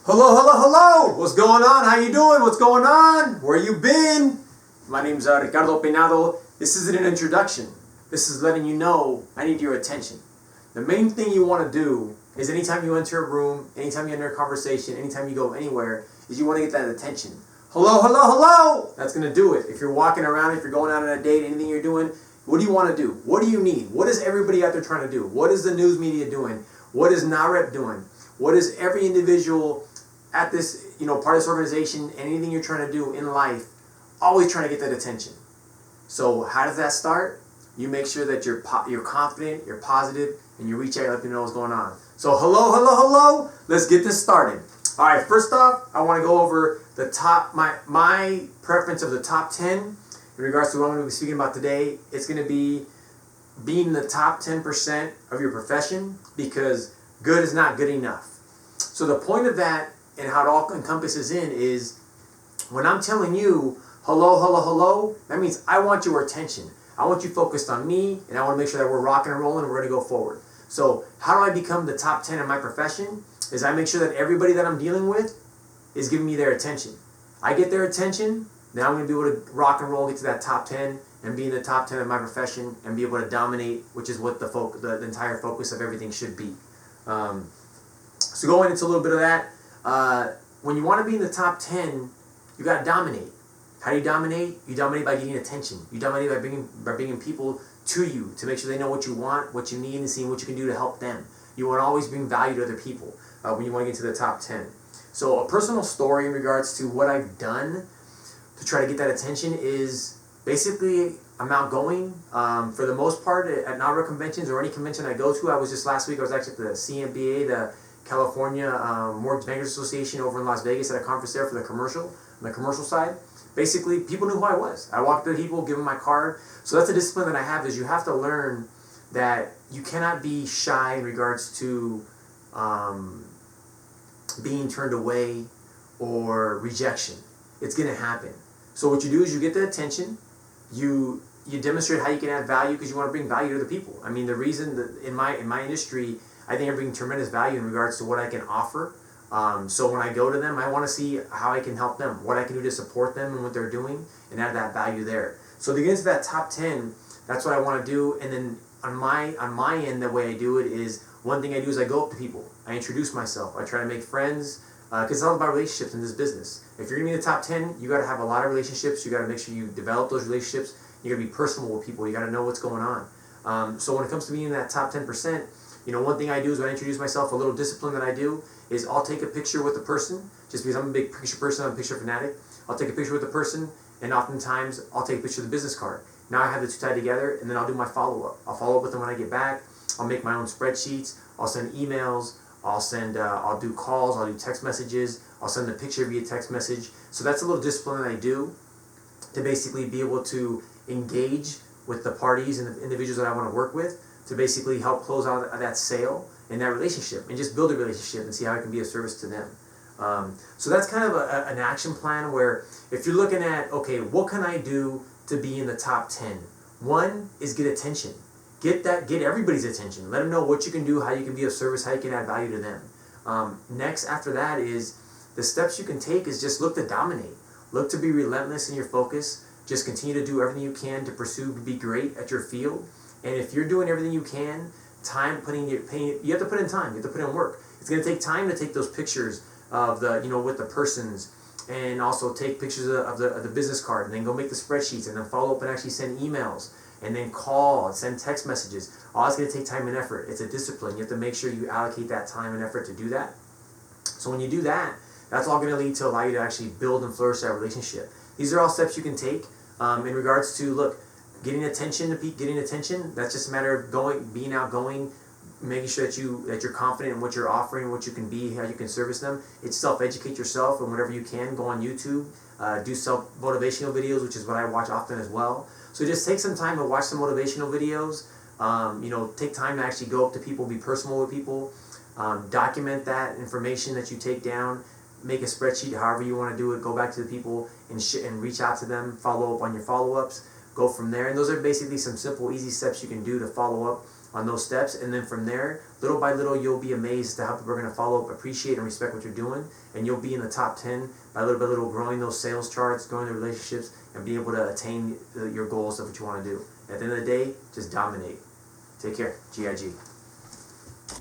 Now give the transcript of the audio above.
Hello, hello, hello! What's going on? How you doing? What's going on? Where you been? My name's Ricardo Peinado. This isn't an introduction. This is letting you know I need your attention. The main thing you want to do is anytime you enter a room, anytime you enter a conversation, anytime you go anywhere, is you want to get that attention. Hello, hello, hello! That's going to do it. If you're walking around, if you're going out on a date, anything you're doing, what do you want to do? What do you need? What is everybody out there trying to do? What is the news media doing? What is NAREP doing? What is every individual at this, part of this organization, anything you're trying to do in life, always trying to get that attention. So how does that start? You make sure that you're confident, you're positive, and you reach out and let people know what's going on. So hello, hello, hello. Let's get this started. All right, first off, I want to go over the top, my preference of the top 10 in regards to what I'm going to be speaking about today. It's going to be being in the top 10% of your profession, because good is not good enough. So the point of that and how it all encompasses in is when I'm telling you hello, hello, hello, that means I want your attention. I want you focused on me, and I want to make sure that we're rocking and rolling and we're going to go forward. So how do I become the top 10 in my profession? Is I make sure that everybody that I'm dealing with is giving me their attention. I get their attention, now I'm going to be able to rock and roll, get to that top 10, and be in the top 10 of my profession and be able to dominate, which is what the entire focus of everything should be. So going into a little bit of that, when you want to be in the top 10, you got to dominate. How do you dominate? You dominate by getting attention. You dominate by bringing people to you to make sure they know what you want, what you need, and seeing what you can do to help them. You want to always bring value to other people when you want to get to the top 10. So a personal story in regards to what I've done to try to get that attention is basically I'm outgoing. For the most part, at NAREP conventions or any convention I go to, I was just last week, I was actually at the CMBA, the California Mortgage Bankers Association over in Las Vegas, at a conference there for the commercial side. Basically, people knew who I was. I walked to people, give them my card. So that's a discipline that I have, is you have to learn that you cannot be shy in regards to being turned away or rejection. It's going to happen. So what you do is you get the attention, you demonstrate how you can add value, because you want to bring value to the people. I mean, the reason that in my industry, I think I bring tremendous value in regards to what I can offer. So when I go to them, I want to see how I can help them, what I can do to support them and what they're doing, and add that value there. So to get into that top 10, that's what I want to do. And then on my end, the way I do it is, one thing I do is I go up to people. I introduce myself. I try to make friends, because it's all about relationships in this business. If you're going to be in the top 10, you got to have a lot of relationships. You got to make sure you develop those relationships. You got to be personable with people. You got to know what's going on. So when it comes to being in that top 10%, one thing I do is when I introduce myself, a little discipline that I do is I'll take a picture with the person, just because I'm a big picture person, I'm a picture fanatic. I'll take a picture with the person, and oftentimes I'll take a picture of the business card. Now I have the two tied together, and then I'll do my follow-up. I'll follow up with them when I get back. I'll make my own spreadsheets. I'll send emails. I'll do calls. I'll do text messages. I'll send the picture via text message. So that's a little discipline that I do to basically be able to engage with the parties and the individuals that I want to work with, to basically help close out that sale and that relationship, and just build a relationship and see how I can be of service to them. So that's kind of an action plan, where if you're looking at, okay, what can I do to be in the top 10? One is get attention. Get everybody's attention. Let them know what you can do, how you can be of service, how you can add value to them. Next, after that, is the steps you can take is just look to dominate. Look to be relentless in your focus. Just continue to do everything you can to pursue to be great at your field. And if you're doing everything you can, you have to put in time. You have to put in work. It's going to take time to take those pictures of with the persons, and also take pictures of the business card, and then go make the spreadsheets, and then follow up and actually send emails, and then call and send text messages. All it's going to take time and effort. It's a discipline. You have to make sure you allocate that time and effort to do that. So when you do that, that's all going to lead to allow you to actually build and flourish that relationship. These are all steps you can take in regards to, getting attention. That's just a matter of being outgoing, making sure that you're confident in what you're offering, what you can be, how you can service them. It's self-educate yourself, and whatever you can, go on YouTube, do self-motivational videos, which is what I watch often as well. So just take some time to watch some motivational videos. Take time to actually go up to people, be personal with people, document that information that you take down, make a spreadsheet, however you want to do it, go back to the people and reach out to them, follow up on your follow-ups. Go from there. And those are basically some simple, easy steps you can do to follow up on those steps, and then from there, little by little, you'll be amazed at how people are going to follow up, appreciate, and respect what you're doing, and you'll be in the top 10 by little, growing those sales charts, growing the relationships, and be able to attain your goals of what you want to do. At the end of the day, just dominate. Take care. GIG.